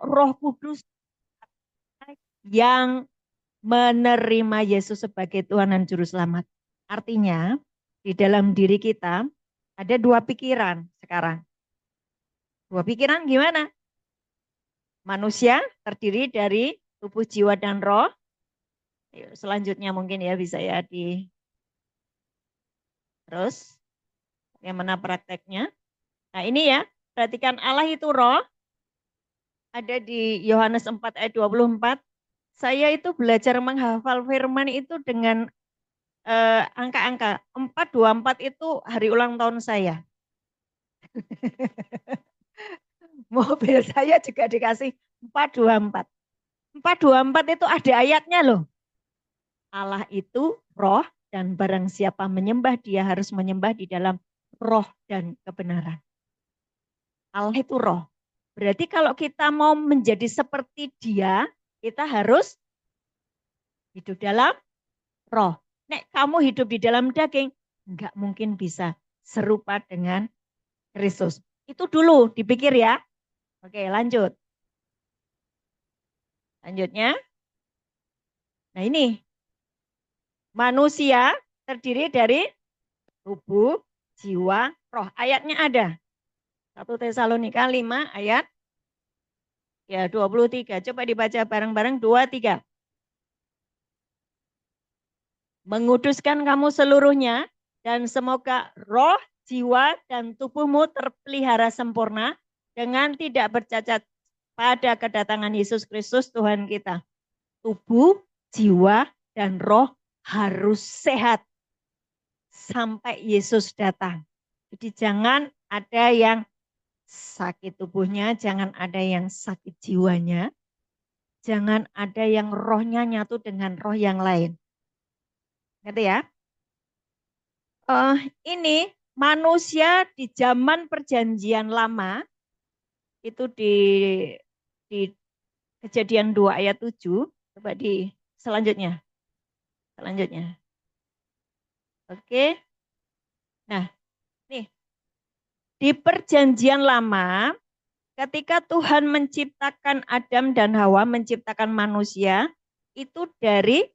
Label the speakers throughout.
Speaker 1: Roh Kudus yang menerima Yesus sebagai Tuhan dan Juru Selamat. Artinya, di dalam diri kita ada dua pikiran sekarang. Dua pikiran gimana? Manusia terdiri dari tubuh, jiwa, dan roh. Selanjutnya mungkin ya bisa ya di terus yang mana prakteknya. Nah ini ya, perhatikan Allah itu roh. Ada di Yohanes 4 ayat 24. Saya itu belajar menghafal firman itu dengan angka-angka. 424 itu hari ulang tahun saya. Mobil saya juga dikasih 424. 424 itu ada ayatnya loh. Allah itu roh dan barang siapa menyembah dia harus menyembah di dalam roh dan kebenaran. Allah itu roh. Berarti kalau kita mau menjadi seperti dia, kita harus hidup dalam roh. Nek kamu hidup di dalam daging, enggak mungkin bisa serupa dengan Kristus. Itu dulu dipikir ya. Oke, lanjut. Lanjutnya. Nah ini, manusia terdiri dari tubuh, jiwa, roh. Ayatnya ada. 1 Tesalonika 5 ayat ya 23. Coba dibaca bareng-bareng 23. Menguduskan kamu seluruhnya dan semoga roh, jiwa, dan tubuhmu terpelihara sempurna dengan tidak bercacat pada kedatangan Yesus Kristus Tuhan kita. Tubuh, jiwa, dan roh harus sehat sampai Yesus datang. Jadi jangan ada yang sakit tubuhnya, jangan ada yang sakit jiwanya, jangan ada yang rohnya nyatu dengan roh yang lain. Ngerti ya? Ini manusia di zaman perjanjian lama itu di Kejadian 2 ayat 7. Coba di selanjutnya. Selanjutnya. Oke. Nah, nih di perjanjian lama ketika Tuhan menciptakan Adam dan Hawa, menciptakan manusia itu dari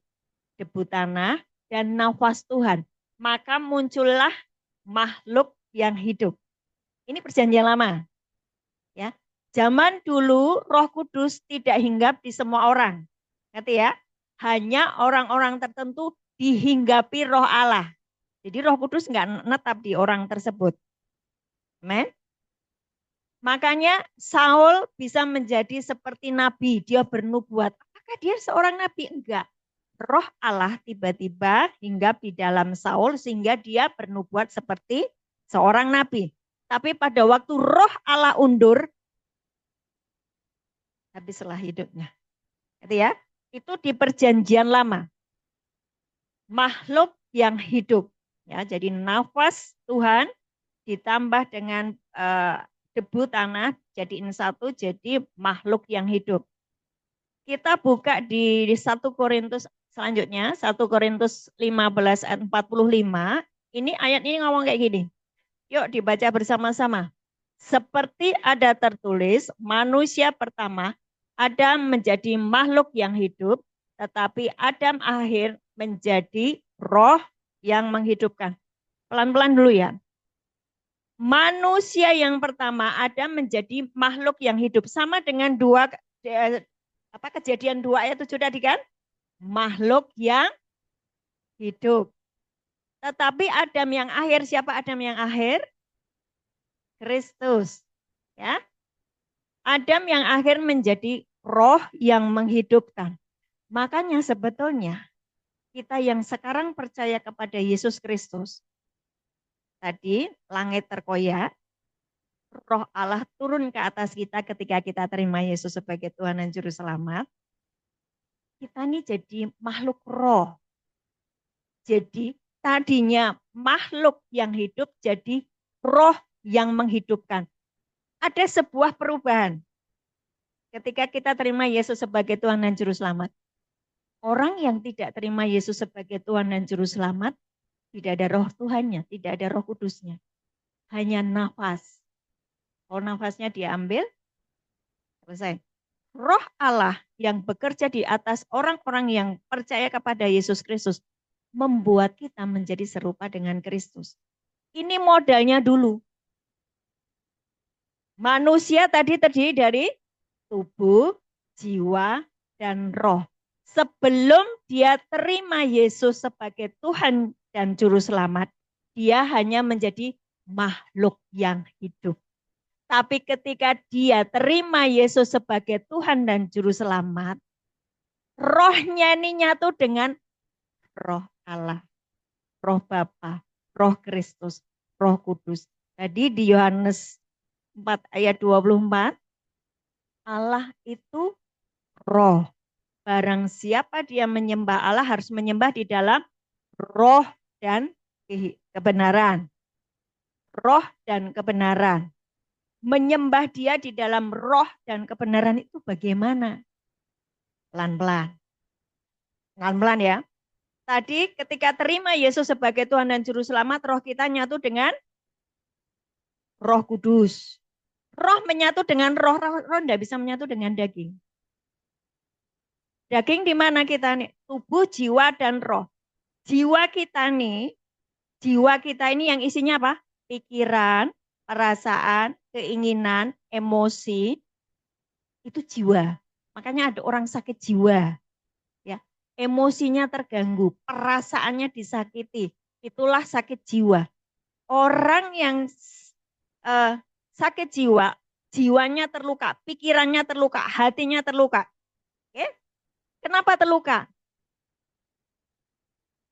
Speaker 1: debu tanah dan nafas Tuhan. Maka muncullah makhluk yang hidup. Ini perjanjian lama. Ya. Zaman dulu Roh Kudus tidak hinggap di semua orang. Ngerti ya? Hanya orang-orang tertentu dihinggapi Roh Allah. Jadi Roh Kudus nggak netap di orang tersebut. Amen. Makanya Saul bisa menjadi seperti nabi, dia bernubuat. Apakah dia seorang nabi? Enggak. Roh Allah tiba-tiba hinggap di dalam Saul sehingga dia bernubuat seperti seorang nabi. Tapi pada waktu Roh Allah undur, habislah hidupnya. Gitu ya. Itu di perjanjian lama. Makhluk yang hidup. Ya, jadi nafas Tuhan ditambah dengan debu tanah jadiin satu jadi makhluk yang hidup. Kita buka di 1 Korintus selanjutnya, 1 Korintus 15 ayat 45. Ini ayat ini ngomong kayak gini. Yuk dibaca bersama-sama. Seperti ada tertulis, manusia pertama Adam menjadi makhluk yang hidup, tetapi Adam akhir menjadi roh yang menghidupkan. Pelan-pelan dulu ya. Manusia yang pertama Adam menjadi makhluk yang hidup. Sama dengan Kejadian 2 ayat 7 tadi kan? Makhluk yang hidup. Tetapi Adam yang akhir, siapa Adam yang akhir? Kristus. Ya. Adam yang akhir menjadi roh yang menghidupkan. Makanya sebetulnya kita yang sekarang percaya kepada Yesus Kristus, tadi langit terkoyak, roh Allah turun ke atas kita ketika kita terima Yesus sebagai Tuhan dan Juru Selamat. Kita ini jadi makhluk roh. Jadi tadinya makhluk yang hidup jadi roh yang menghidupkan. Ada sebuah perubahan. Ketika kita terima Yesus sebagai Tuhan dan Juru Selamat. Orang yang tidak terima Yesus sebagai Tuhan dan Juru Selamat, tidak ada roh Tuhannya, tidak ada roh kudusnya. Hanya nafas. Kalau nafasnya diambil, selesai. Roh Allah yang bekerja di atas orang-orang yang percaya kepada Yesus Kristus membuat kita menjadi serupa dengan Kristus. Ini modalnya dulu. Manusia tadi terdiri dari tubuh, jiwa, dan roh. Sebelum dia terima Yesus sebagai Tuhan dan Juru Selamat, dia hanya menjadi makhluk yang hidup. Tapi ketika dia terima Yesus sebagai Tuhan dan Juru Selamat, rohnya ini nyatu dengan roh Allah, roh Bapa, roh Kristus, roh Kudus. Jadi di Yohanes 4 ayat 24, Allah itu roh. Barang siapa dia menyembah Allah harus menyembah di dalam roh dan kebenaran. Roh dan kebenaran. Menyembah dia di dalam roh dan kebenaran itu bagaimana? Pelan-pelan. Pelan-pelan ya. Tadi ketika terima Yesus sebagai Tuhan dan Juru Selamat, roh kita nyatu dengan Roh Kudus. Roh menyatu dengan roh tidak bisa menyatu dengan daging. Daging di mana kita nih? Tubuh, jiwa, dan roh. Jiwa kita ini yang isinya apa? Pikiran, perasaan, keinginan, emosi, itu jiwa. Makanya ada orang sakit jiwa. Ya, emosinya terganggu, perasaannya disakiti. Itulah sakit jiwa. Orang yang sakit jiwa, jiwanya terluka, pikirannya terluka, hatinya terluka. Oke? Kenapa terluka?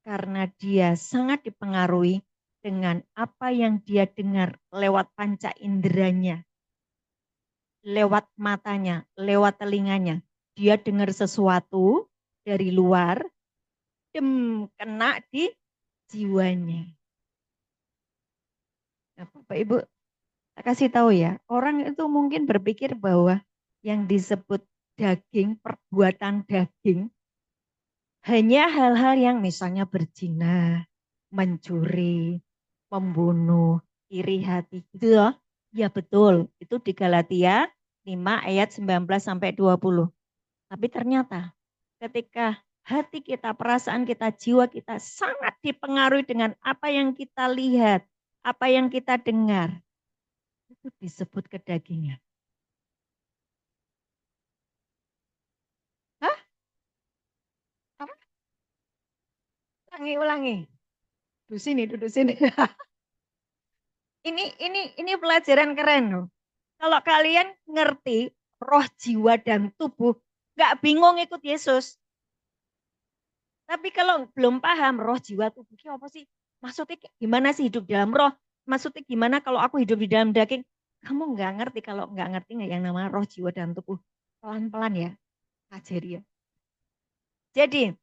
Speaker 1: Karena dia sangat dipengaruhi dengan apa yang dia dengar lewat panca inderanya, lewat matanya, lewat telinganya. Dia dengar sesuatu dari luar, kena di jiwanya. Nah, Bapak Ibu, saya kasih tahu ya, orang itu mungkin berpikir bahwa yang disebut daging, perbuatan daging, hanya hal-hal yang misalnya berzina, mencuri, membunuh, iri hati. Gitu loh. Ya betul, itu di Galatia 5 ayat 19 sampai 20. Tapi ternyata ketika hati kita, perasaan kita, jiwa kita sangat dipengaruhi dengan apa yang kita lihat, apa yang kita dengar. Itu disebut kedagingan. Hah? Apa? Ulangi. Duduk sini. Ini pelajaran keren loh. Kalau kalian ngerti roh, jiwa, dan tubuh, nggak bingung ikut Yesus. Tapi kalau belum paham roh, jiwa, tubuh, apa sih? Maksudnya gimana sih hidup dalam roh? Maksudnya gimana kalau aku hidup di dalam daging? Kamu nggak ngerti kalau nggak ngerti nggak yang namanya roh, jiwa, dan tubuh. Pelan-pelan ya, ajari ya. Jadi,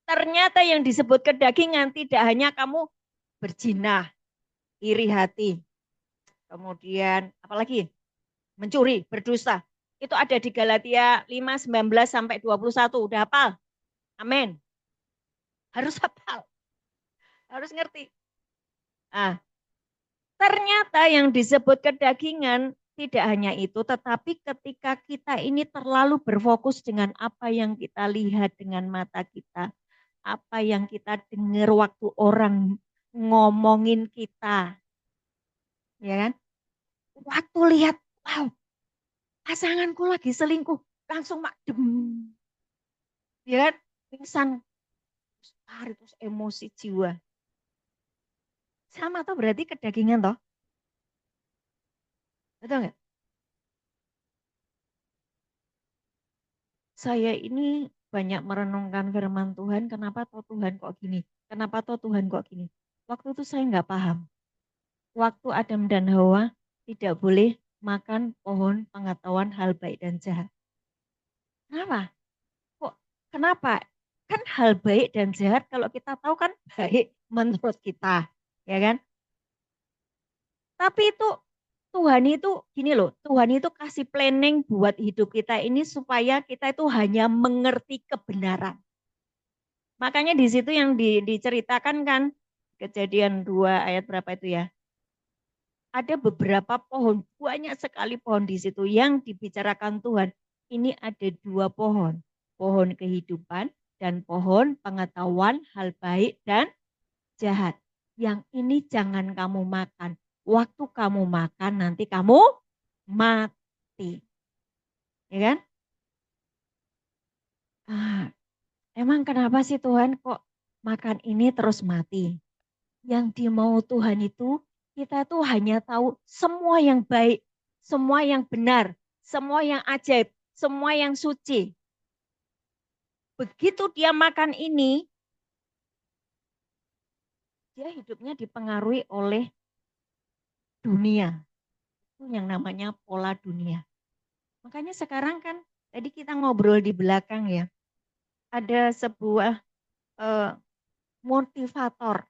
Speaker 1: ternyata yang disebut kedagingan tidak hanya kamu berzina, iri hati, kemudian apalagi mencuri, berdusta. Itu ada di Galatia 5, 19 sampai 21. Udah hafal? Amin. Harus hafal. Harus ngerti. Nah, ternyata yang disebut kedagingan tidak hanya itu, tetapi ketika kita ini terlalu berfokus dengan apa yang kita lihat dengan mata kita, apa yang kita dengar waktu orang ngomongin kita, ya kan? Waktu lihat, wow, pasanganku lagi selingkuh, langsung makdem, ya kan? Pingsan, terus emosi jiwa. Sama toh berarti kedagingan toh? Betul nggak? Saya ini banyak merenungkan firman Tuhan, kenapa toh Tuhan kok gini? Kenapa toh Tuhan kok gini? Waktu itu saya nggak paham. Waktu Adam dan Hawa tidak boleh makan pohon pengetahuan hal baik dan jahat. Kenapa? Kok kenapa? Kan hal baik dan jahat kalau kita tahu kan baik menurut kita, ya kan? Tapi itu Tuhan itu gini loh, Tuhan itu kasih planning buat hidup kita ini supaya kita itu hanya mengerti kebenaran. Makanya di situ yang diceritakan kan Kejadian 2 ayat berapa itu ya? Ada beberapa pohon, banyak sekali pohon di situ yang dibicarakan Tuhan. ini ada dua pohon. Pohon kehidupan dan pohon pengetahuan hal baik dan jahat. Yang ini jangan kamu makan. Waktu kamu makan nanti kamu mati. Ya kan? Ah, emang kenapa sih Tuhan kok makan ini terus mati? Yang dimau Tuhan itu kita tuh hanya tahu semua yang baik, semua yang benar, semua yang ajaib, semua yang suci. Begitu dia makan ini, dia hidupnya dipengaruhi oleh dunia. Itu yang namanya pola dunia. Makanya sekarang kan, tadi kita ngobrol di belakang ya, ada sebuah eh, motivator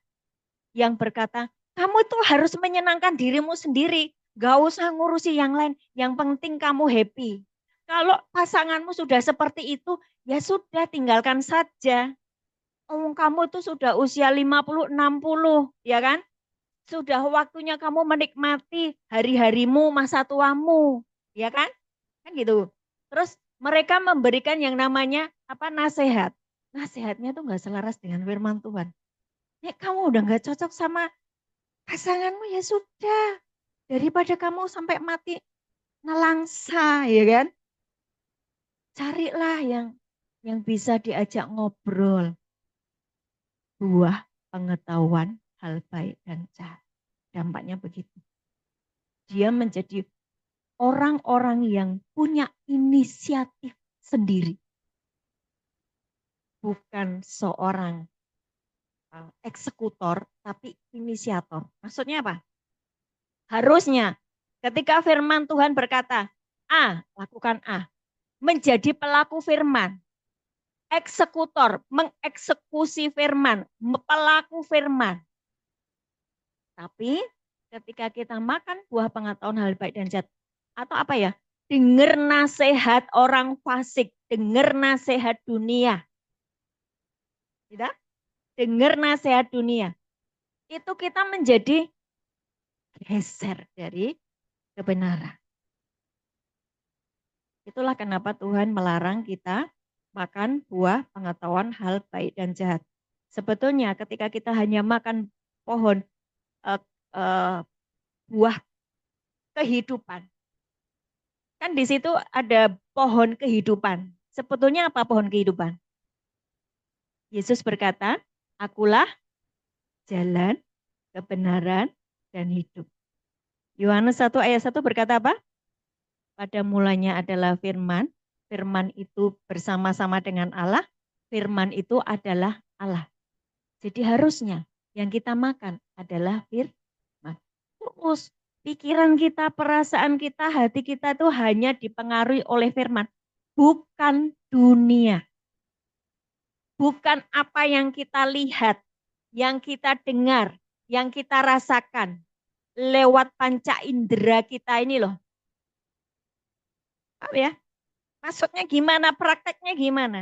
Speaker 1: yang berkata, kamu itu harus menyenangkan dirimu sendiri. Gak usah ngurusi yang lain. Yang penting kamu happy. Kalau pasanganmu sudah seperti itu, ya sudah tinggalkan saja. Oh, kamu itu sudah usia 50, 60, ya kan? Sudah waktunya kamu menikmati hari-harimu, masa tuamu, ya kan? Kan gitu. Terus mereka memberikan yang namanya apa nasihat. Nasihatnya tuh nggak selaras dengan firman Tuhan. Ya kamu udah nggak cocok sama pasanganmu ya sudah. Daripada kamu sampai mati nelangsa, ya kan? Carilah yang bisa diajak ngobrol. Buah pengetahuan hal baik dan jahat. Dampaknya begitu. Dia menjadi orang-orang yang punya inisiatif sendiri. Bukan seorang eksekutor, tapi inisiator. Maksudnya apa? Harusnya ketika firman Tuhan berkata, A, lakukan A. Menjadi pelaku firman. Eksekutor, mengeksekusi firman, pelaku firman. Tapi ketika kita makan buah pengetahuan hal baik dan jahat, atau apa ya, dengar nasihat orang fasik, dengar nasihat dunia. Tidak? Dengar nasihat dunia. Itu kita menjadi geser dari kebenaran. Itulah kenapa Tuhan melarang kita makan buah pengetahuan hal baik dan jahat. Sebetulnya ketika kita hanya makan pohon eh, eh, buah kehidupan, kan di situ ada pohon kehidupan. Sebetulnya apa pohon kehidupan? Yesus berkata, akulah jalan, kebenaran, dan hidup. Yohanes 1 ayat 1 berkata apa? Pada mulanya adalah firman, firman itu bersama-sama dengan Allah, firman itu adalah Allah. Jadi harusnya yang kita makan adalah firman. Terus pikiran kita, perasaan kita, hati kita itu hanya dipengaruhi oleh firman. Bukan dunia. Bukan apa yang kita lihat, yang kita dengar, yang kita rasakan. Lewat panca indera kita ini loh. Apa ya? Maksudnya gimana, prakteknya gimana?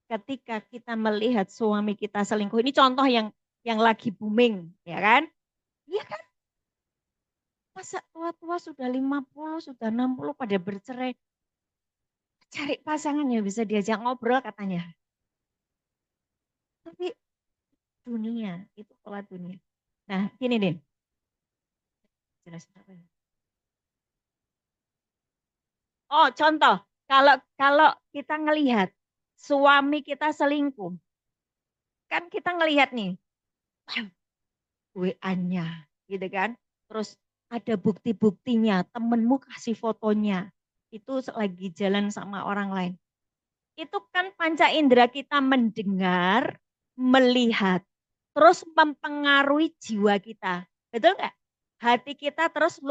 Speaker 1: Ketika kita melihat suami kita selingkuh, ini contoh yang lagi booming, ya kan? Iya kan? Masa tua-tua sudah 50, sudah 60 pada bercerai. Cari pasangan yang bisa diajak ngobrol katanya. Tapi dunia, itu pola dunia. Nah, gini deh. Jelas apa ya? Oh, contoh. Kalau kalau kita ngelihat suami kita selingkuh, kan kita ngelihat nih, WA-nya, gitu kan. Terus ada bukti-buktinya, temenmu kasih fotonya, itu lagi jalan sama orang lain. Itu kan panca indera kita mendengar, melihat, terus mempengaruhi jiwa kita. Betul nggak? Hati kita terus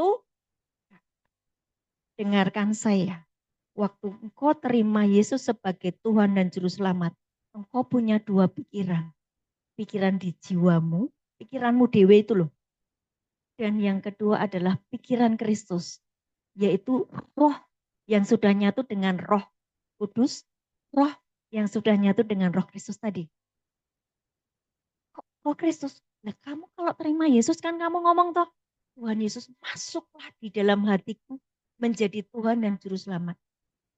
Speaker 1: dengarkan saya. Waktu engkau terima Yesus sebagai Tuhan dan Juru Selamat, engkau punya dua pikiran. Pikiran di jiwamu, pikiranmu dewe itu loh. Dan yang kedua adalah pikiran Kristus, yaitu roh yang sudah nyatu dengan roh kudus, roh yang sudah nyatu dengan roh Kristus tadi. Roh Kristus, nah kamu kalau terima Yesus kan kamu ngomong toh, Tuhan Yesus masuklah di dalam hatiku menjadi Tuhan dan Juru Selamat.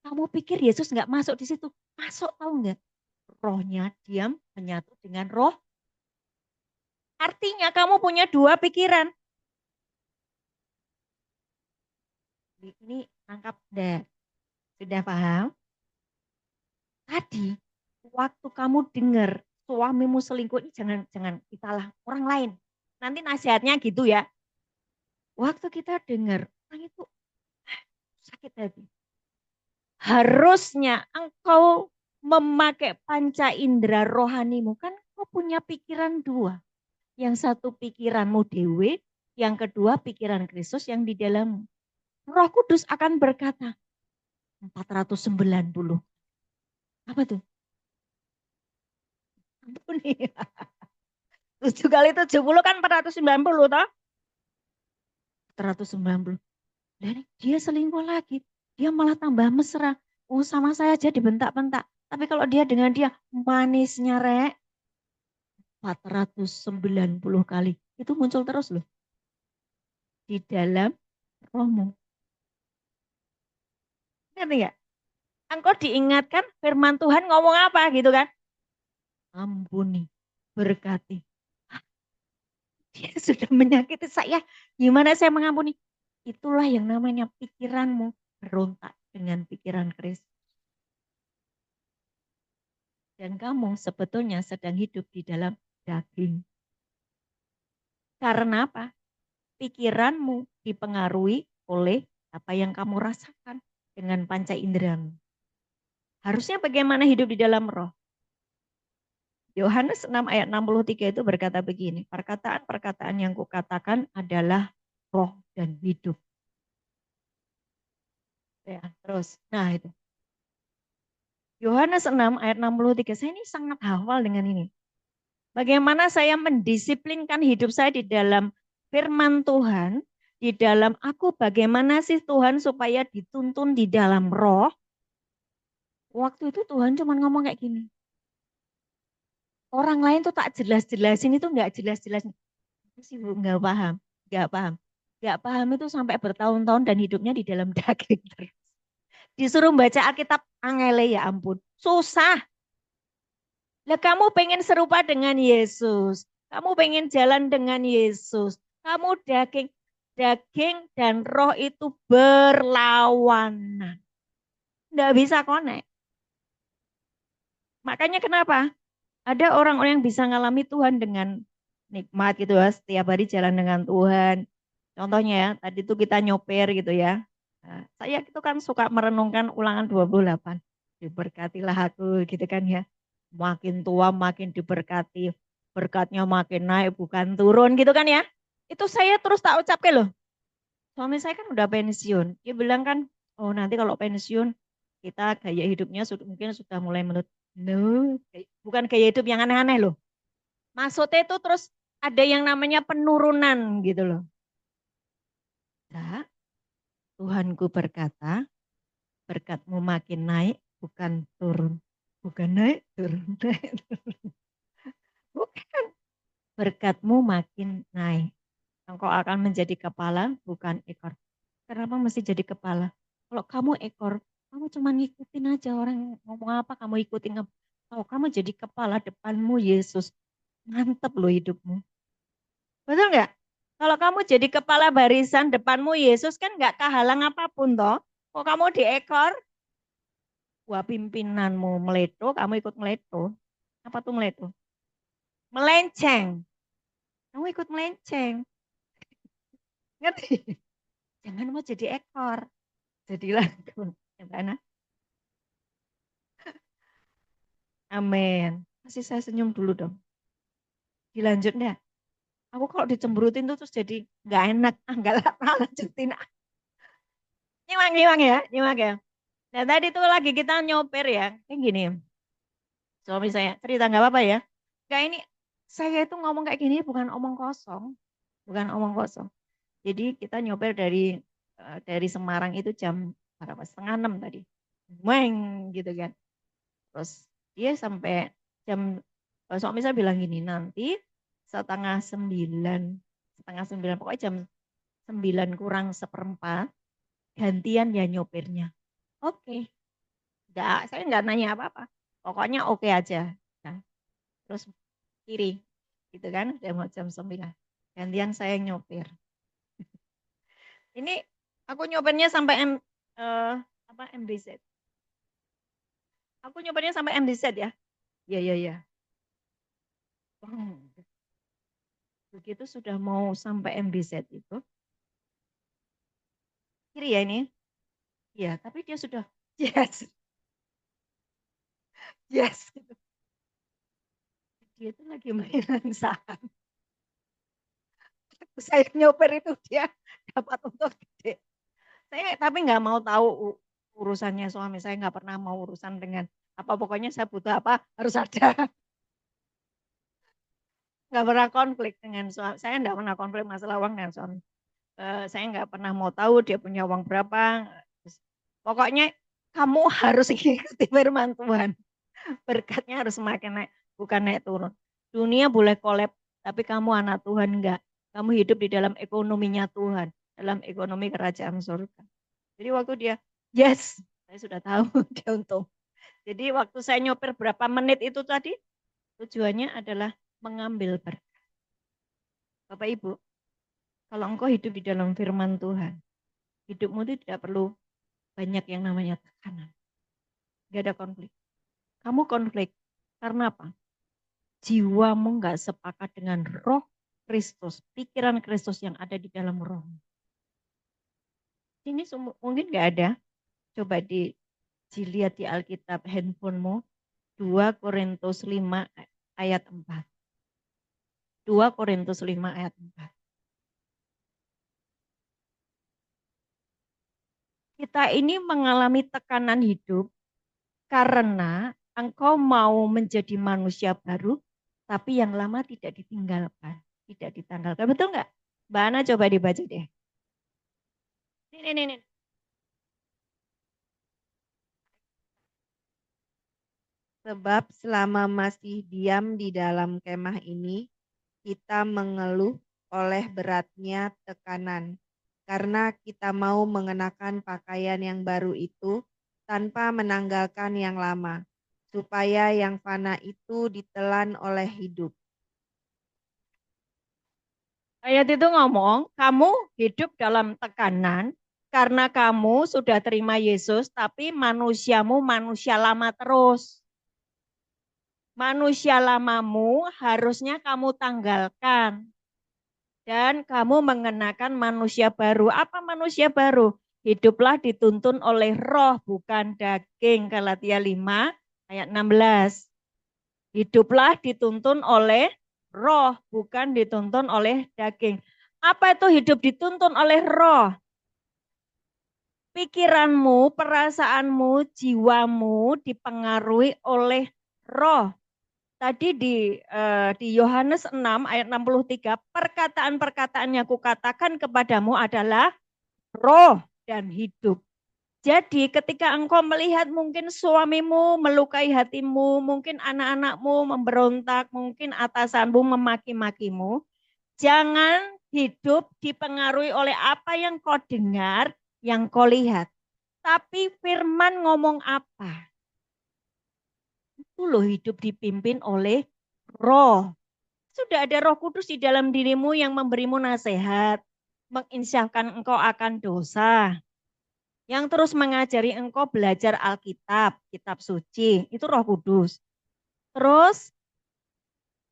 Speaker 1: Kamu pikir Yesus nggak masuk di situ? Masuk, tahu nggak? Rohnya diam menyatu dengan roh. Artinya kamu punya dua pikiran. Ini tangkap deh. Sudah paham? Tadi waktu kamu dengar suamimu selingkuh, ini jangan kita orang lain. Nanti nasihatnya gitu ya. Waktu kita dengar orang itu sakit hati. Harusnya engkau memakai panca indera rohanimu. Kan kau punya pikiran dua. Yang satu pikiranmu dewe, yang kedua pikiran Kristus yang di dalammu. Roh Kudus akan berkata, 490. Apa tuh? Ampuni. 7 kali 70 kan 490 toh? 490. Dan dia selingkuh lagi. Dia malah tambah mesra. Oh, sama saya aja dibentak-bentak. Tapi kalau dia dengan dia manisnya rek 490 kali. Itu muncul terus loh. Di dalam rohmu. Ngerti nggak? Engkau diingatkan firman Tuhan ngomong apa gitu kan? Ampuni, berkati. Dia sudah menyakiti saya. Gimana saya mengampuni? Itulah yang namanya pikiranmu berontak dengan pikiran Kristus. Dan kamu sebetulnya sedang hidup di dalam daging. Karena apa? Pikiranmu dipengaruhi oleh apa yang kamu rasakan dengan panca inderamu. Harusnya bagaimana hidup di dalam roh? Yohanes 6 ayat 63 itu berkata begini, perkataan-perkataan yang kukatakan adalah roh dan hidup. Ya, terus, nah itu. Yohanes 6 ayat 63, saya ini sangat hafal dengan ini. Bagaimana saya mendisiplinkan hidup saya di dalam firman Tuhan, di dalam aku bagaimana sih Tuhan supaya dituntun di dalam roh. Waktu itu Tuhan cuma ngomong kayak gini. Orang lain tuh tak jelas-jelasin itu nggak jelas-jelasin. Sih Bu, nggak paham, nggak paham. Nggak paham itu sampai bertahun-tahun dan hidupnya di dalam daging terus. Disuruh baca Alkitab, angele ya ampun. Susah. Lah kamu pengen serupa dengan Yesus. Kamu pengen jalan dengan Yesus. Kamu daging dan roh itu berlawanan. Nggak bisa connect. Makanya kenapa? Ada orang-orang yang bisa ngalami Tuhan dengan nikmat gitu ya. Setiap hari jalan dengan Tuhan. Contohnya ya, tadi tuh kita nyoper gitu ya. Nah, saya itu kan suka merenungkan ulangan 28. Diberkatilah aku gitu kan ya. Makin tua makin diberkati. Berkatnya makin naik bukan turun gitu kan ya. Itu saya terus tak ucapkan loh. Suami saya kan udah pensiun. Dia bilang kan, oh nanti kalau pensiun kita gaya hidupnya mungkin sudah mulai menurut. No, bukan gaya hidup yang aneh-aneh loh. Maksudnya itu terus ada yang namanya penurunan gitu loh. Nah, Tuhanku berkata, berkatmu makin naik, bukan turun. Bukan naik, turun, naik, turun. Bukan. Berkatmu makin naik. Engkau akan menjadi kepala, bukan ekor. Kenapa mesti jadi kepala? Kalau kamu ekor, kamu cuma ngikutin aja orang ngomong apa, kamu ikutin. Kalau kamu jadi kepala, depanmu Yesus. Mantep loh hidupmu. Betul nggak? Kalau kamu jadi kepala barisan, depanmu Yesus kan nggak kehalang apapun toh. Kok kamu di ekor, wah pimpinanmu meleto, kamu ikut meleto. Apa tuh meleto? Melenceng. Kamu ikut melenceng. Ngerti? Jangan mau jadi ekor. Jadilah gimana? Amin. Masih saya senyum dulu dong. Dilanjut deh. Aku kalau dicemberutin tuh terus jadi nggak enak. Ah, nggak lah, lanjutin. Nyimak ya, nyimak ya. Nah tadi tuh lagi kita nyoper ya. Kayak gini. Suami saya cerita nggak apa-apa ya. Kayak ini saya itu ngomong kayak gini bukan omong kosong. Bukan omong kosong. Jadi kita nyoper dari Semarang itu jam berapa? Setengah 6 tadi. Weng gitu kan. Terus dia sampai jam suami saya bilang gini, nanti setengah 9 pokoknya jam 9 kurang seperempat gantian ya nyopirnya. Oke. Saya enggak nanya apa-apa. Pokoknya oke aja. Nah, terus kiri, gitu kan, udah mau jam 9. Gantian saya nyopir. Ini aku nyopirnya sampai MBZ. Aku nyopirnya sampai MBZ ya. Iya, iya, iya. Begitu sudah mau sampai MBZ itu, kiri ya ini. Iya, tapi dia sudah yes, yes. Dia itu lagi mainan saham. Saya nyopir itu dia dapat untung gede. Saya tapi nggak mau tahu urusannya suami. Saya nggak pernah mau urusan dengan apa. Pokoknya saya butuh apa harus ada. Nggak pernah konflik dengan suami. Saya nggak pernah konflik masalah uang dengan suami. Saya nggak pernah mau tahu dia punya uang berapa. Pokoknya kamu harus ikuti firman Tuhan. Berkatnya harus semakin naik, bukan naik turun. Dunia boleh kolab, tapi kamu anak Tuhan enggak. Kamu hidup di dalam ekonominya Tuhan, dalam ekonomi kerajaan surga. Jadi waktu dia, yes, saya sudah tahu dia untung. Jadi waktu saya nyopir berapa menit itu tadi, tujuannya adalah mengambil berkat. Bapak Ibu, kalau engkau hidup di dalam firman Tuhan, hidupmu itu tidak perlu banyak yang namanya tekanan. Gak ada konflik. Kamu konflik, karena apa? Jiwamu nggak sepakat dengan roh Kristus, pikiran Kristus yang ada di dalam roh. Ini mungkin nggak ada. Coba dilihat di Alkitab handphonemu, 2 Korintus 5 ayat 4. 2 Korintus 5 ayat 4. Kita ini mengalami tekanan hidup karena engkau mau menjadi manusia baru, tapi yang lama tidak ditinggalkan, tidak ditanggalkan. Betul nggak? Mbak Ana coba dibaca deh. Ini.
Speaker 2: Sebab selama masih diam di dalam kemah ini, kita mengeluh oleh beratnya tekanan. Karena kita mau mengenakan pakaian yang baru itu tanpa menanggalkan yang lama, supaya yang fana itu ditelan oleh hidup.
Speaker 1: Ayat itu ngomong, kamu hidup dalam tekanan karena kamu sudah terima Yesus, tapi manusiamu manusia lama terus. Manusia lamamu harusnya kamu tanggalkan. Dan kamu mengenakan manusia baru. Apa manusia baru? Hiduplah dituntun oleh roh, bukan daging. Galatia 5 ayat 16. Hiduplah dituntun oleh roh, bukan dituntun oleh daging. Apa itu hidup dituntun oleh roh? Pikiranmu, perasaanmu, jiwamu dipengaruhi oleh roh. Tadi di Yohanes 6 ayat 63, perkataan-perkataan yang kukatakan kepadamu adalah roh dan hidup. Jadi ketika engkau melihat mungkin suamimu melukai hatimu, mungkin anak-anakmu memberontak, mungkin atasanmu memaki-makimu, jangan hidup dipengaruhi oleh apa yang kau dengar, yang kau lihat. Tapi firman ngomong apa? Itu loh hidup dipimpin oleh roh. Sudah ada Roh Kudus di dalam dirimu yang memberimu nasihat, menginsyafkan engkau akan dosa, yang terus mengajari engkau belajar Alkitab, kitab suci, itu Roh Kudus. Terus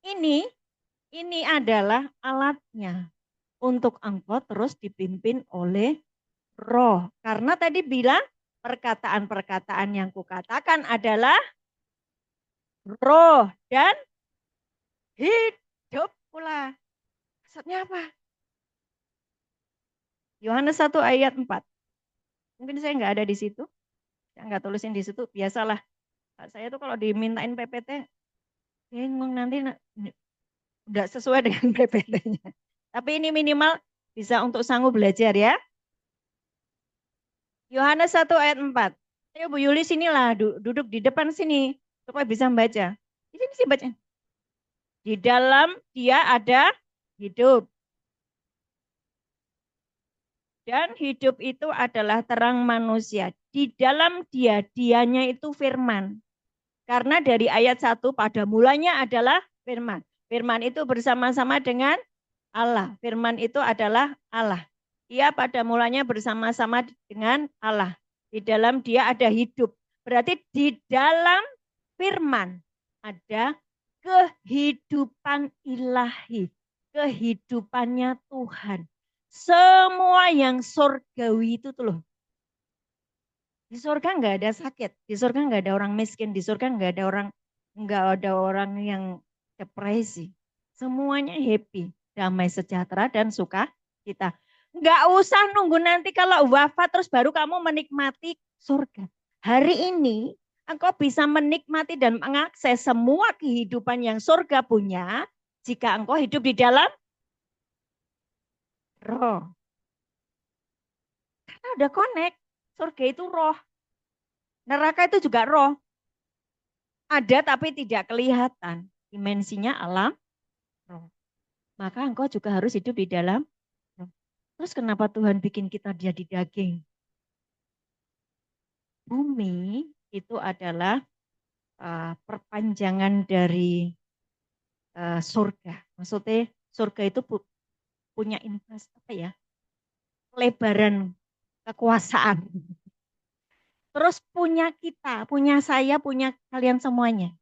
Speaker 1: ini adalah alatnya untuk engkau terus dipimpin oleh roh. Karena tadi bilang perkataan-perkataan yang kukatakan adalah roh dan hidup pula. Maksudnya apa? Yohanes 1 ayat 4. Mungkin saya nggak ada di situ. Saya nggak tulisin di situ. Biasalah. Saya tuh kalau dimintain PPT, bingung nanti nggak sesuai dengan PPT-nya. Tapi ini minimal bisa untuk sanggup belajar ya. Yohanes 1 ayat 4. Ayo Bu Yuli sinilah, duduk di depan sini. Supaya bisa membaca. Di sini sih baca. Di dalam dia ada hidup. Dan hidup itu adalah terang manusia. Di dalam dia, dianya itu firman. Karena dari ayat 1 pada mulanya adalah firman. Firman itu bersama-sama dengan Allah. Firman itu adalah Allah. Ia pada mulanya bersama-sama dengan Allah. Di dalam dia ada hidup. Berarti di dalam firman ada kehidupan ilahi. Kehidupannya Tuhan. Semua yang surgawi itu tuh loh. Di surga nggak ada sakit, di surga nggak ada orang miskin, di surga nggak ada orang yang depresi. Semuanya happy, damai sejahtera dan suka kita. Nggak usah nunggu nanti kalau wafat terus baru kamu menikmati surga. Hari ini engkau bisa menikmati dan mengakses semua kehidupan yang surga punya jika engkau hidup di dalam roh. Karena udah connect, surga itu roh. Neraka itu juga roh. Ada tapi tidak kelihatan. Dimensinya alam roh. Maka engkau juga harus hidup di dalam roh. Terus kenapa Tuhan bikin kita jadi daging? Bumi itu adalah perpanjangan dari surga. Maksudnya surga itu punya invest apa ya? Lebaran kekuasaan. Terus punya kita, punya saya, punya kalian semuanya.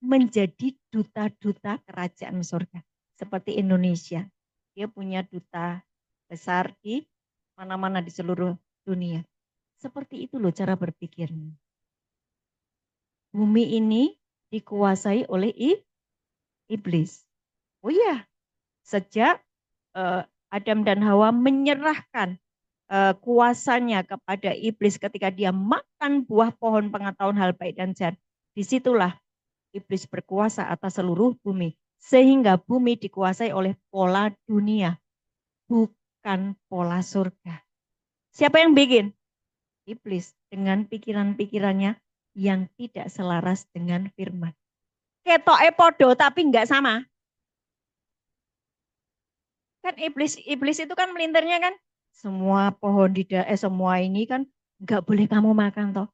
Speaker 1: Menjadi duta-duta kerajaan surga. Seperti Indonesia. Dia punya duta besar di mana-mana di seluruh dunia. Seperti itu loh cara berpikirnya. Bumi ini dikuasai oleh iblis. Oh iya, sejak Adam dan Hawa menyerahkan kuasanya kepada iblis ketika dia makan buah pohon pengetahuan hal baik dan jahat. Disitulah iblis berkuasa atas seluruh bumi. Sehingga bumi dikuasai oleh pola dunia. Bukan pola surga. Siapa yang bikin? Iblis dengan pikiran-pikirannya yang tidak selaras dengan firman. Ketoke podo tapi enggak sama. Kan iblis itu kan melintirnya kan semua pohon semua ini kan enggak boleh kamu makan toh.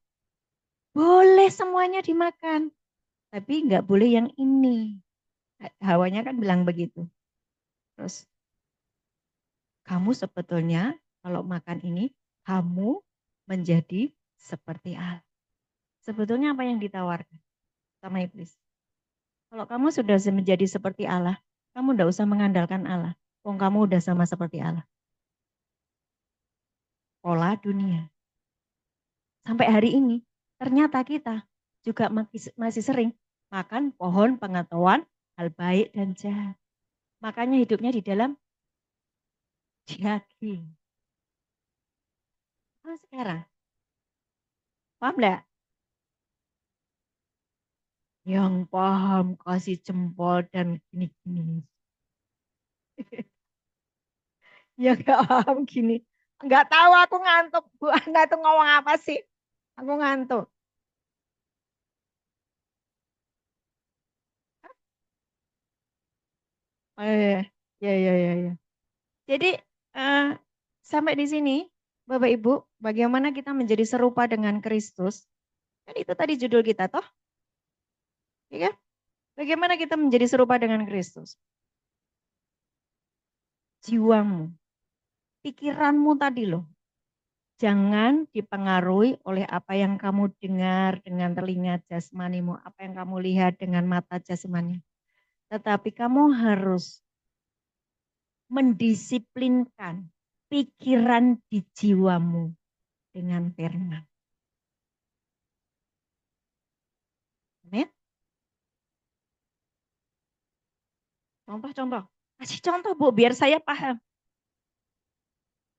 Speaker 1: Boleh semuanya dimakan. Tapi enggak boleh yang ini. Hawanya kan bilang begitu. Terus kamu sebetulnya kalau makan ini kamu menjadi seperti Allah. Sebetulnya apa yang ditawarkan sama iblis? Kalau kamu sudah menjadi seperti Allah, kamu tidak usah mengandalkan Allah. Wong kamu udah sama seperti Allah. Pola dunia. Sampai hari ini, ternyata kita juga masih sering makan pohon pengetahuan hal baik dan jahat. Makanya hidupnya di dalam daging. Oh, sekarang, paham enggak? Yang paham kasih jempol dan gini-gini. Ya gak paham gini. Enggak tahu aku ngantuk. Bu Anda itu ngomong apa sih? Aku ngantuk. Oh iya, iya, iya, iya. Ya. Jadi eh, sampai di sini, Bapak Ibu, bagaimana kita menjadi serupa dengan Kristus? Kan itu tadi judul kita toh, ya kan? Bagaimana kita menjadi serupa dengan Kristus? Jiwamu, pikiranmu tadi loh. Jangan dipengaruhi oleh apa yang kamu dengar dengan telinga jasmanimu, apa yang kamu lihat dengan mata jasmani. Tetapi kamu harus mendisiplinkan pikiran di jiwamu dengan firman. Amin. Contoh-contoh. Kasih contoh Bu, biar saya paham.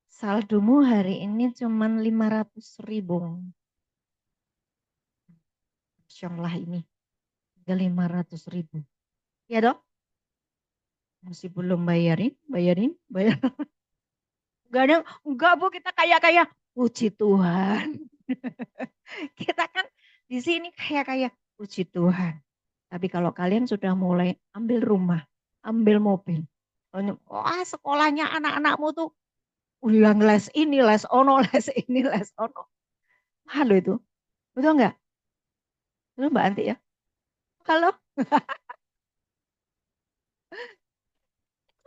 Speaker 1: Saldomu hari ini cuma 500.000. Syonglah ini. 500.000. Ya dok? Masih belum bayarin. Enggak ada, enggak Bu, kita kaya-kaya. Puji Tuhan. Kita kan di sini kaya-kaya. Puji Tuhan. Tapi kalau kalian sudah mulai ambil rumah, ambil mobil. Wah sekolahnya anak-anakmu tuh ulang les ini, les ono, les ini, les ono. Halo itu, betul nggak? Betul Mbak Anti ya? Kalau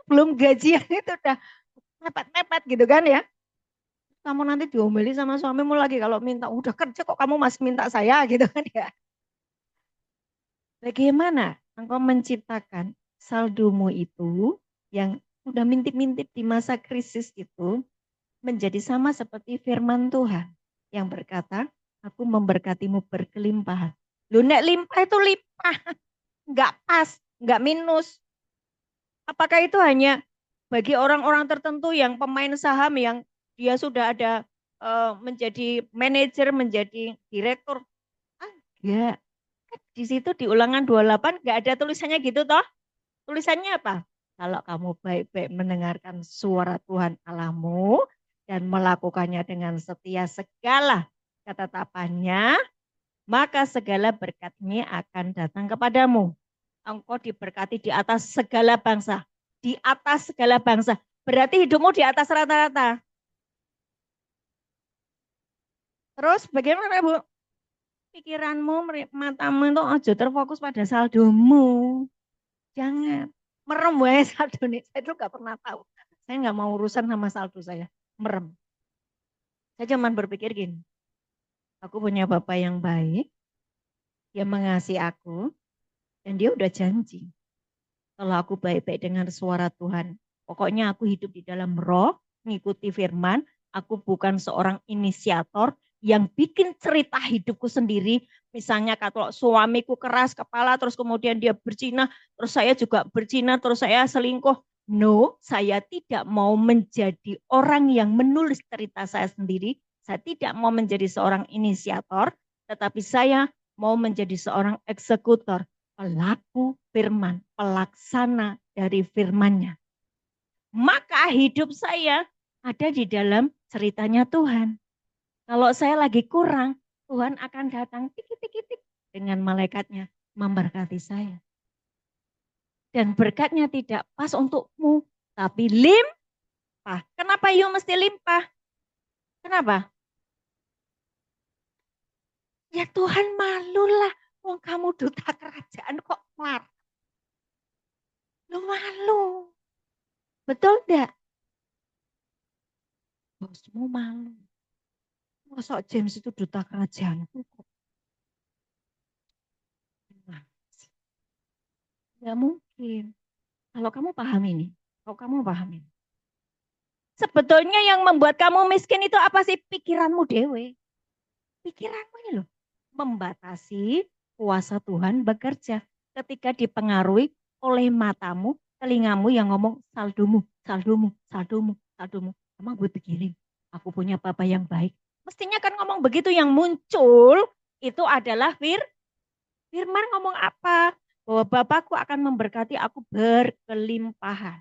Speaker 1: belum gajian itu udah mepet-mepet gitu kan ya. Kamu nanti diomeli sama suamimu lagi kalau minta, udah kerja kok kamu masih minta saya gitu kan ya. Bagaimana engkau menciptakan saldomu itu yang udah mintip-mintip di masa krisis itu menjadi sama seperti firman Tuhan yang berkata, aku memberkatimu berkelimpahan. Lu nek limpah itu limpah, nggak pas, nggak minus. Apakah itu hanya bagi orang-orang tertentu yang pemain saham yang dia sudah ada menjadi manajer, menjadi direktur? Enggak. Di situ di ulangan 28 nggak ada tulisannya gitu toh. Tulisannya apa? Kalau kamu baik-baik mendengarkan suara Tuhan Allahmu dan melakukannya dengan setia segala ketetapannya, maka segala berkatnya akan datang kepadamu. Engkau diberkati di atas segala bangsa. Di atas segala bangsa. Berarti hidupmu di atas rata-rata. Terus bagaimana Bu? Pikiranmu, matamu itu aja terfokus pada saldomu. Jangan. Merem wae saldo nih. Saya tuh gak pernah tahu. Saya nggak mau urusan sama saldo saya. Merem. Saya cuma berpikir gini. Aku punya bapak yang baik. Dia mengasihi aku. Dan dia udah janji. Kalau aku baik-baik dengan suara Tuhan. Pokoknya aku hidup di dalam roh. Mengikuti firman. Aku bukan seorang inisiator yang bikin cerita hidupku sendiri. Misalnya kalau suamiku keras kepala, terus kemudian dia berzina, terus saya juga berzina, terus saya selingkuh. No, saya tidak mau menjadi orang yang menulis cerita saya sendiri. Saya tidak mau menjadi seorang inisiator, tetapi saya mau menjadi seorang eksekutor, pelaku firman, pelaksana dari firman-Nya. Maka hidup saya ada di dalam ceritanya Tuhan. Kalau saya lagi kurang, Tuhan akan datang tik-tik-tik dengan malaikatnya memberkati saya. Dan berkatnya tidak pas untukmu, tapi limpah. Kenapa you mesti limpah? Kenapa? Ya Tuhan malulah. Wong kamu duta kerajaan kok marah. Lu malu. Betul enggak? Bosmu malu. Masa James itu duta kerajaan? Enggak mungkin. Kalau kamu paham ini. Kalau kamu paham ini. Sebetulnya yang membuat kamu miskin itu apa sih? Pikiranmu dewe. Pikiranmu ini loh. Membatasi kuasa Tuhan bekerja. Ketika dipengaruhi oleh matamu, telingamu yang ngomong saldomu, saldomu, saldomu, saldomu. Emang gue pikirin, aku punya papa yang baik. Mestinya kan ngomong begitu, yang muncul itu adalah firman ngomong apa? Bahwa Bapakku akan memberkati aku berkelimpahan.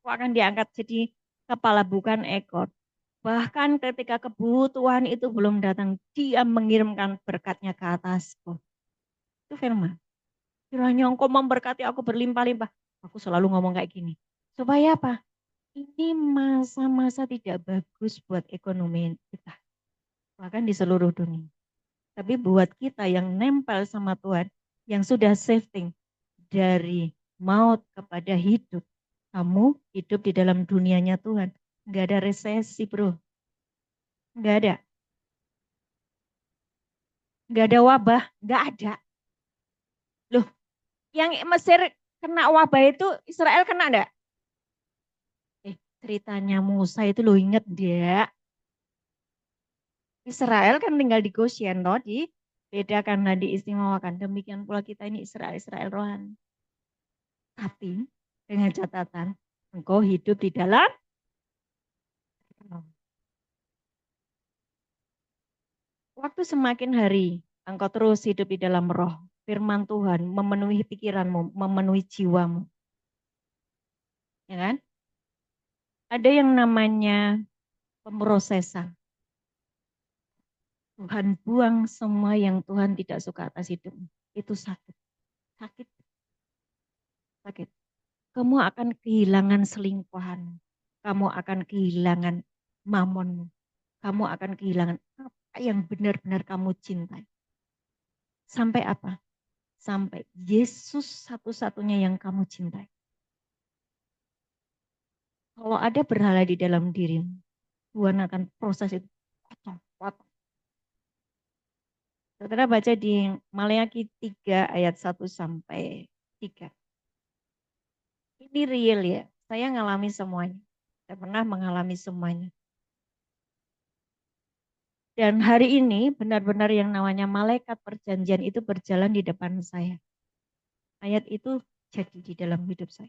Speaker 1: Aku akan diangkat jadi kepala bukan ekor. Bahkan ketika kebutuhan itu belum datang, dia mengirimkan berkatnya ke atasku. Itu firman. Kiranya engkau memberkati aku berlimpah-limpah. Aku selalu ngomong kayak gini. Supaya apa? Ini masa-masa tidak bagus buat ekonomi kita. Bahkan di seluruh dunia. Tapi buat kita yang nempel sama Tuhan, yang sudah shifting dari maut kepada hidup. Kamu hidup di dalam dunianya Tuhan. Enggak ada resesi bro. Enggak ada. Enggak ada wabah. Enggak ada. Loh, yang Mesir kena wabah itu Israel kena enggak? Ceritanya Musa itu lo inget dia. Israel kan tinggal di Goshen loh, dibedakan dan diistimewakan. Demikian pula kita ini Israel rohani. Tapi dengan catatan engkau hidup di dalam waktu semakin hari engkau terus hidup di dalam roh. Firman Tuhan memenuhi pikiranmu, memenuhi jiwamu. Ya kan? Ada yang namanya pemrosesan. Tuhan buang semua yang Tuhan tidak suka atas hidupmu. Itu sakit. Sakit. Kamu akan kehilangan selingkuhan. kamu akan kehilangan mamonmu. Kamu akan kehilangan apa yang benar-benar kamu cintai. Sampai apa? Sampai Yesus satu-satunya yang kamu cintai. Kalau ada berhala di dalam dirimu, Tuhan akan proses itu. Potong. Saudara baca di Maleakhi 3 ayat 1 sampai 3. Ini real ya. Saya ngalami semuanya. Saya pernah mengalami semuanya. Dan hari ini benar-benar yang namanya malaikat perjanjian itu berjalan di depan saya. Ayat itu jadi di dalam hidup saya.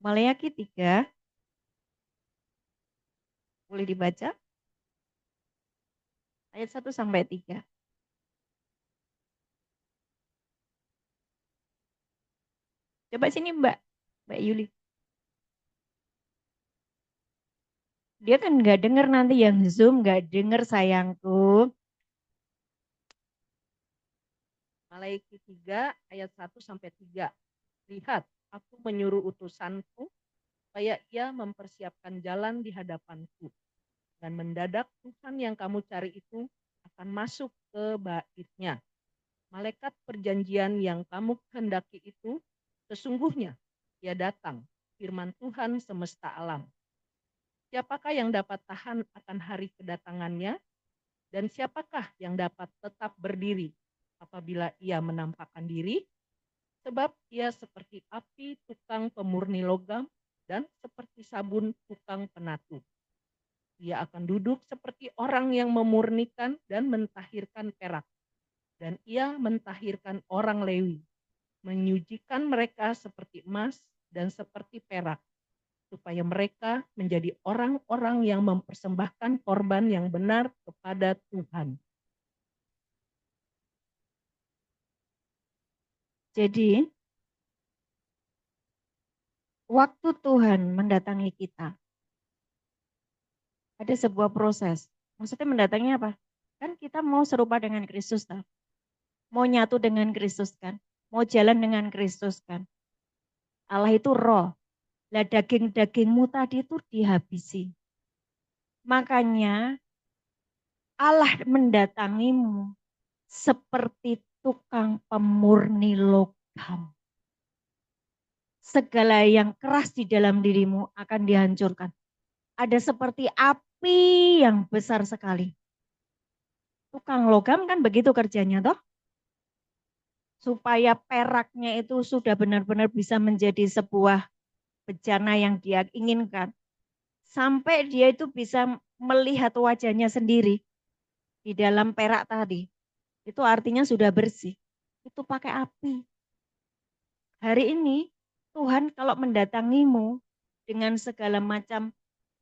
Speaker 1: Maleakhi 3, boleh dibaca? Ayat 1 sampai 3. Coba sini Mbak Yuli. Dia kan nggak dengar nanti yang Zoom, nggak dengar sayangku.
Speaker 3: Maleakhi 3 ayat 1 sampai 3. Lihat, aku menyuruh utusanku supaya ia mempersiapkan jalan di hadapanku. Dan mendadak Tuhan yang kamu cari itu akan masuk ke baitnya. Malaikat perjanjian yang kamu kehendaki itu sesungguhnya ia datang, firman Tuhan semesta alam. Siapakah yang dapat tahan akan hari kedatangannya? Dan siapakah yang dapat tetap berdiri apabila ia menampakkan diri? Sebab ia seperti api tukang pemurni logam dan seperti sabun tukang penatu. Ia akan duduk seperti orang yang memurnikan dan mentahirkan perak. Dan ia mentahirkan orang Lewi, menyucikan mereka seperti emas dan seperti perak, supaya mereka menjadi orang-orang yang mempersembahkan korban yang benar kepada Tuhan.
Speaker 1: Jadi, waktu Tuhan mendatangi kita, ada sebuah proses. Maksudnya mendatangi apa? Kan kita mau serupa dengan Kristus, tak? Mau nyatu dengan Kristus kan? Mau jalan dengan Kristus kan? Allah itu roh. Lah daging-dagingmu tadi itu dihabisi. Makanya Allah mendatangimu seperti tukang pemurni logam. Segala yang keras di dalam dirimu akan dihancurkan. Ada seperti api yang besar sekali. Tukang logam kan begitu kerjanya toh. Supaya peraknya itu sudah benar-benar bisa menjadi sebuah bejana yang dia inginkan. Sampai dia itu bisa melihat wajahnya sendiri di dalam perak tadi. Itu artinya sudah bersih. Itu pakai api. Hari ini Tuhan kalau mendatangimu dengan segala macam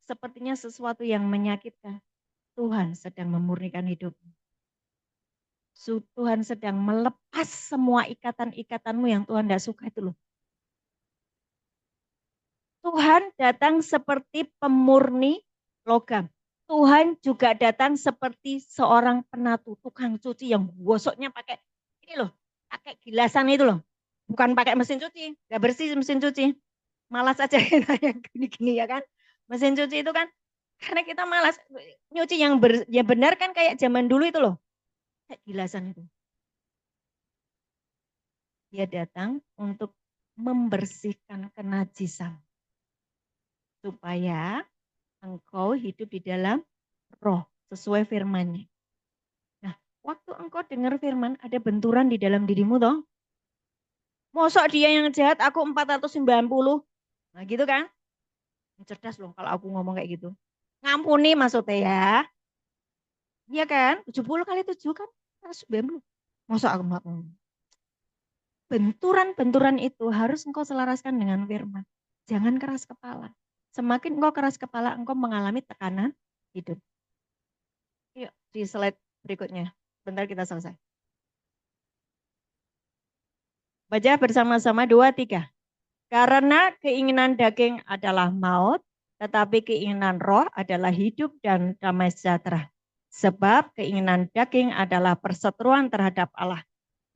Speaker 1: sepertinya sesuatu yang menyakitkan, Tuhan sedang memurnikan hidupmu. Tuhan sedang melepas semua ikatan-ikatanmu yang Tuhan tidak suka itu loh. Tuhan datang seperti pemurni logam. Tuhan juga datang seperti seorang penatu, tukang cuci yang gosoknya pakai ini loh, pakai gilasan itu loh. Bukan pakai mesin cuci, gak bersih mesin cuci. Malas aja kita yang gini-gini ya kan. Mesin cuci itu kan karena kita malas nyuci yang benar kan kayak zaman dulu itu loh. Kayak gilasan itu. Dia datang untuk membersihkan kenajisan. Supaya engkau hidup di dalam roh sesuai firman-Nya. Nah, waktu engkau dengar firman ada benturan di dalam dirimu toh. Mosok dia yang jahat aku 490. Nah gitu kan. Cerdas loh kalau aku ngomong kayak gitu. Ngampuni maksudnya ya. Iya kan? 70 kali 7 kan 190. Mosok aku ngomong. Benturan-benturan itu harus engkau selaraskan dengan firman. Jangan keras kepala. Semakin engkau keras kepala, engkau mengalami tekanan hidup. Yuk di slide berikutnya. Bentar kita selesai. Baca bersama-sama 2, 3. Karena keinginan daging adalah maut, tetapi keinginan roh adalah hidup dan damai sejahtera. Sebab keinginan daging adalah perseteruan terhadap Allah.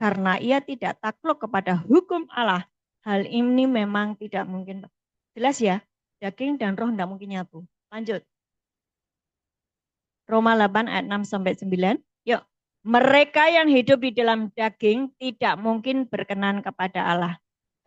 Speaker 1: Karena ia tidak takluk kepada hukum Allah. Hal ini memang tidak mungkin. Jelas ya? Daging dan roh tidak mungkin nyatu. Lanjut. Roma 8 ayat 6 sampai 9. Yuk. Mereka yang hidup di dalam daging tidak mungkin berkenan kepada Allah.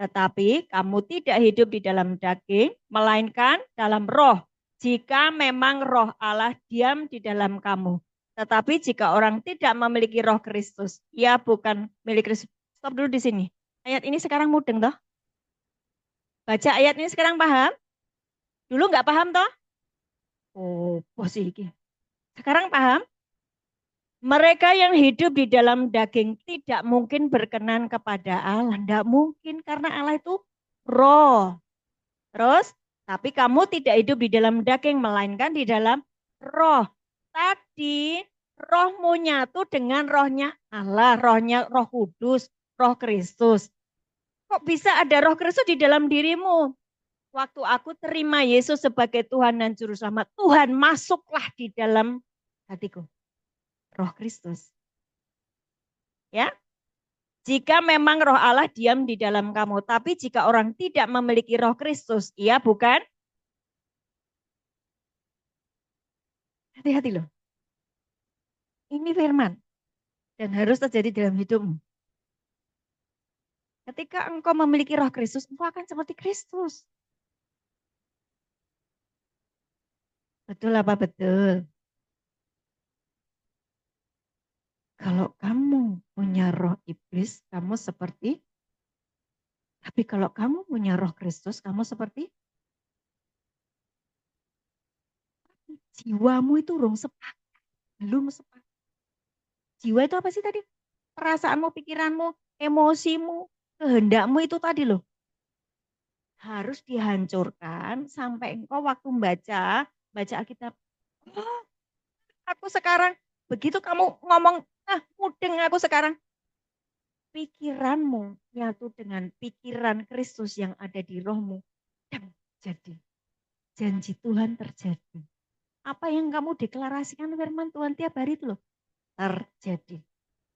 Speaker 1: Tetapi kamu tidak hidup di dalam daging, melainkan dalam roh. Jika memang roh Allah diam di dalam kamu. Tetapi jika orang tidak memiliki roh Kristus, ia bukan milik Kristus. Stop dulu di sini. Ayat ini sekarang mudeng toh? Baca ayat ini sekarang paham? Dulu nggak paham toh? Oh, posisi. Sekarang paham? Mereka yang hidup di dalam daging tidak mungkin berkenan kepada Allah. Tidak mungkin karena Allah itu roh. Terus, tapi kamu tidak hidup di dalam daging, melainkan di dalam roh. Tadi rohmu nyatu dengan rohnya Allah, rohnya Roh Kudus, Roh Kristus. Kok bisa ada Roh Kristus di dalam dirimu? Waktu aku terima Yesus sebagai Tuhan dan Juru Selamat, Tuhan masuklah di dalam hatiku. Roh Kristus. Ya. Jika memang roh Allah diam di dalam kamu, tapi jika orang tidak memiliki roh Kristus, ia bukan. Hati-hati loh. Ini firman. Dan harus terjadi dalam hidupmu. Ketika engkau memiliki roh Kristus, engkau akan seperti Kristus. Betul apa betul? Kalau kamu punya roh iblis, kamu seperti. Tapi kalau kamu punya roh Kristus, kamu seperti. Jiwamu itu belum sepakat. Jiwa itu apa sih tadi? Perasaanmu, pikiranmu, emosimu, kehendakmu itu tadi loh. Harus dihancurkan sampai engkau waktu baca Alkitab. Oh, aku sekarang, begitu kamu ngomong, mudeng aku sekarang. Pikiranmu nyatu dengan pikiran Kristus yang ada di rohmu. Dan jadi, janji Tuhan terjadi. Apa yang kamu deklarasikan firman Tuhan tiap hari itu loh, terjadi.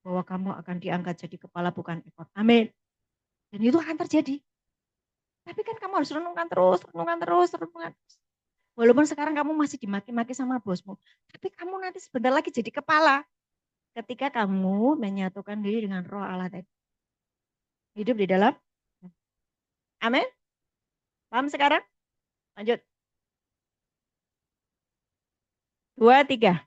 Speaker 1: Bahwa kamu akan diangkat jadi kepala bukan ekor. Amin. Dan itu akan terjadi. Tapi kan kamu harus renungkan terus. Walaupun sekarang kamu masih dimaki-maki sama bosmu. Tapi kamu nanti sebentar lagi jadi kepala. Ketika kamu menyatukan diri dengan roh Allah tadi. Hidup di dalam. Amin. Paham sekarang? Lanjut. 2, 3.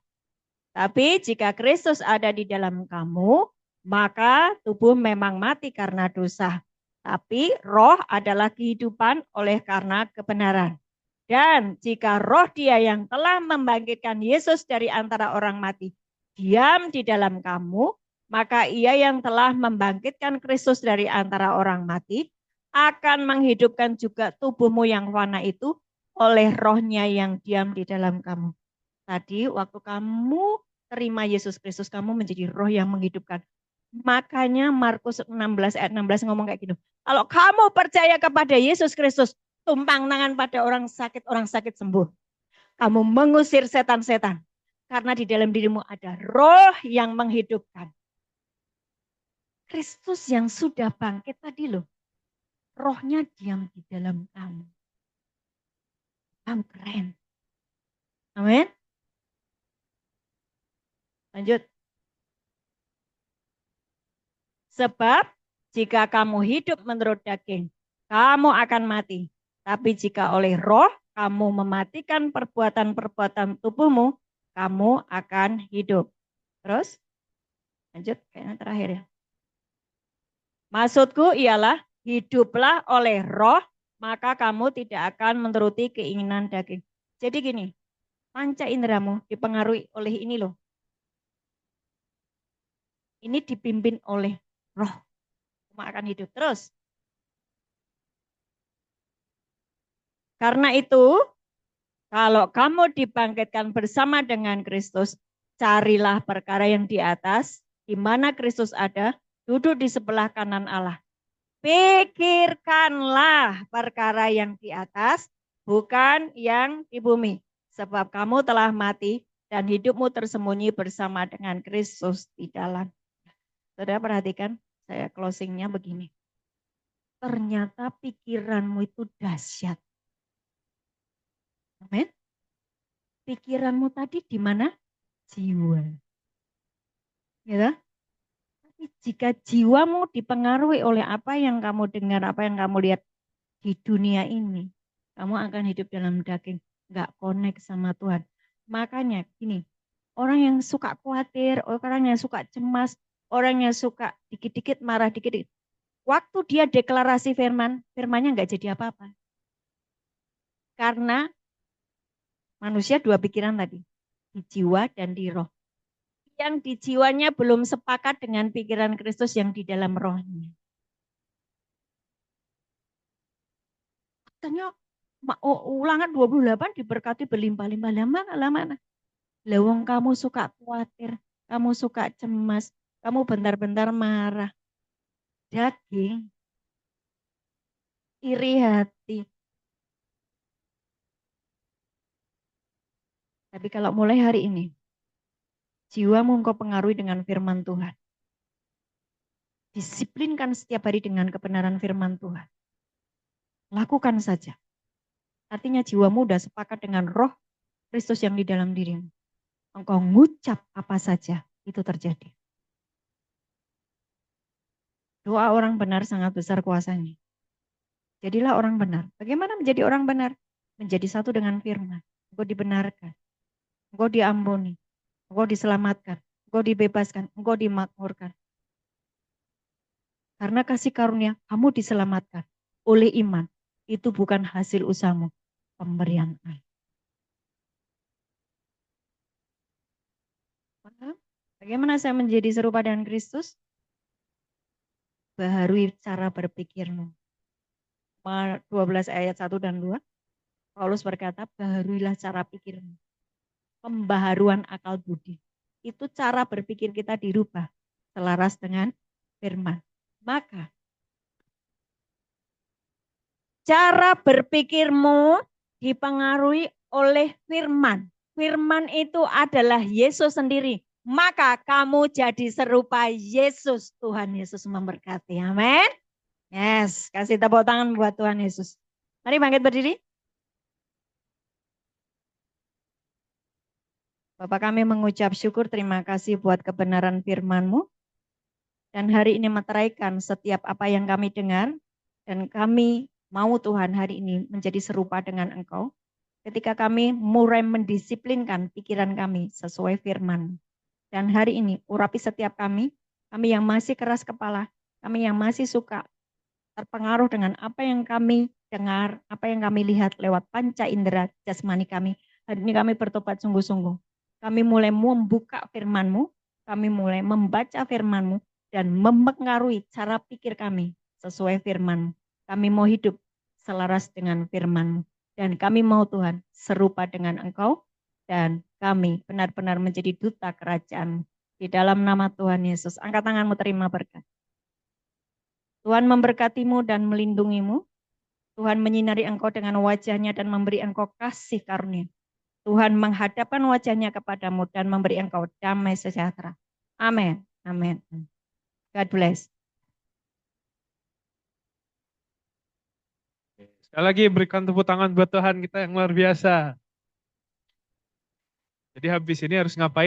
Speaker 1: Tapi jika Kristus ada di dalam kamu, maka tubuh memang mati karena dosa. Tapi roh adalah kehidupan oleh karena kebenaran. Dan jika roh dia yang telah membangkitkan Yesus dari antara orang mati diam di dalam kamu, maka ia yang telah membangkitkan Kristus dari antara orang mati akan menghidupkan juga tubuhmu yang fana itu oleh rohnya yang diam di dalam kamu. Tadi waktu kamu terima Yesus Kristus, kamu menjadi roh yang menghidupkan. Makanya Markus 16 ayat 16 ngomong kayak gitu. Kalau kamu percaya kepada Yesus Kristus, tumpang tangan pada orang sakit sembuh. Kamu mengusir setan-setan. Karena di dalam dirimu ada roh yang menghidupkan. Kristus yang sudah bangkit tadi loh. Rohnya diam di dalam kamu. Kamu keren. Amin. Lanjut. Sebab jika kamu hidup menurut daging, kamu akan mati. Tapi jika oleh roh kamu mematikan perbuatan-perbuatan tubuhmu, kamu akan hidup. Terus, lanjut kayaknya terakhir ya. Maksudku ialah hiduplah oleh roh, maka kamu tidak akan menuruti keinginan daging. Jadi gini, panca inderamu dipengaruhi oleh ini loh. Ini dipimpin oleh roh. Cuma akan hidup terus. Karena itu, kalau kamu dibangkitkan bersama dengan Kristus, carilah perkara yang di atas, di mana Kristus ada, duduk di sebelah kanan Allah. Pikirkanlah perkara yang di atas, bukan yang di bumi. Sebab kamu telah mati dan hidupmu tersembunyi bersama dengan Kristus di dalam. Saudara perhatikan, saya closingnya begini. Ternyata pikiranmu itu dahsyat. Amin. Pikiranmu tadi di mana? Jiwa. Ya. Tapi jika jiwamu dipengaruhi oleh apa yang kamu dengar, apa yang kamu lihat di dunia ini, kamu akan hidup dalam daging, nggak connect sama Tuhan. Makanya gini, orang yang suka khawatir, orang yang suka cemas, orang yang suka dikit-dikit marah, dikit-dikit. Waktu dia deklarasi firman, firmannya nggak jadi apa-apa. Karena manusia dua pikiran tadi, di jiwa dan di roh. Yang di jiwanya belum sepakat dengan pikiran Kristus yang di dalam rohnya. Katanya Ulangan 28 diberkati berlimpah-limpah. Lama. Lawang kamu suka khawatir, kamu suka cemas, kamu bentar-bentar marah. Daging, iri hati. Tapi kalau mulai hari ini, jiwamu engkau pengaruhi dengan firman Tuhan. Disiplinkan setiap hari dengan kebenaran firman Tuhan. Lakukan saja. Artinya jiwamu sudah sepakat dengan roh Kristus yang di dalam dirimu. Engkau ngucap apa saja, itu terjadi. Doa orang benar sangat besar kuasanya. Jadilah orang benar. Bagaimana menjadi orang benar? Menjadi satu dengan firman. Engkau dibenarkan. Engkau diampuni. Engkau diselamatkan. Engkau dibebaskan. Engkau dimakmurkan. Karena kasih karunia, kamu diselamatkan oleh iman. Itu bukan hasil usahamu. Pemberian Allah. Bagaimana saya menjadi serupa dengan Kristus? Baharui cara berpikirmu. 12 ayat 1 dan 2. Paulus berkata, baharuilah cara pikirmu. Pembaharuan akal budi. Itu cara berpikir kita dirubah. Selaras dengan firman. Maka, cara berpikirmu dipengaruhi oleh firman. Firman itu adalah Yesus sendiri. Maka kamu jadi serupa Yesus. Tuhan Yesus memberkati. Amin. Yes, kasih tepuk tangan buat Tuhan Yesus. Mari bangkit berdiri. Bapak kami mengucap syukur, terima kasih buat kebenaran firman-Mu. Dan hari ini meteraikan setiap apa yang kami dengar. Dan kami mau Tuhan hari ini menjadi serupa dengan Engkau. Ketika kami mulai mendisiplinkan pikiran kami sesuai firman. Dan hari ini urapi setiap kami yang masih keras kepala, kami yang masih suka terpengaruh dengan apa yang kami dengar, apa yang kami lihat lewat panca indera jasmani kami. Hari ini kami bertobat sungguh-sungguh. Kami mulai membuka firman-Mu, kami mulai membaca firman-Mu, dan mempengaruhi cara pikir kami sesuai firman-Mu. Kami mau hidup selaras dengan firman-Mu. Dan kami mau Tuhan serupa dengan Engkau, dan kami benar-benar menjadi duta kerajaan-Mu. Di dalam nama Tuhan Yesus, angkat tanganmu terima berkat. Tuhan memberkatimu dan melindungimu. Tuhan menyinari engkau dengan wajahnya dan memberi engkau kasih karunia. Tuhan menghadapkan wajahnya kepadamu dan memberi engkau damai sejahtera. Amin. Amin. God bless.
Speaker 4: Sekali lagi berikan tepuk tangan buat Tuhan kita yang luar biasa. Jadi habis ini harus ngapain?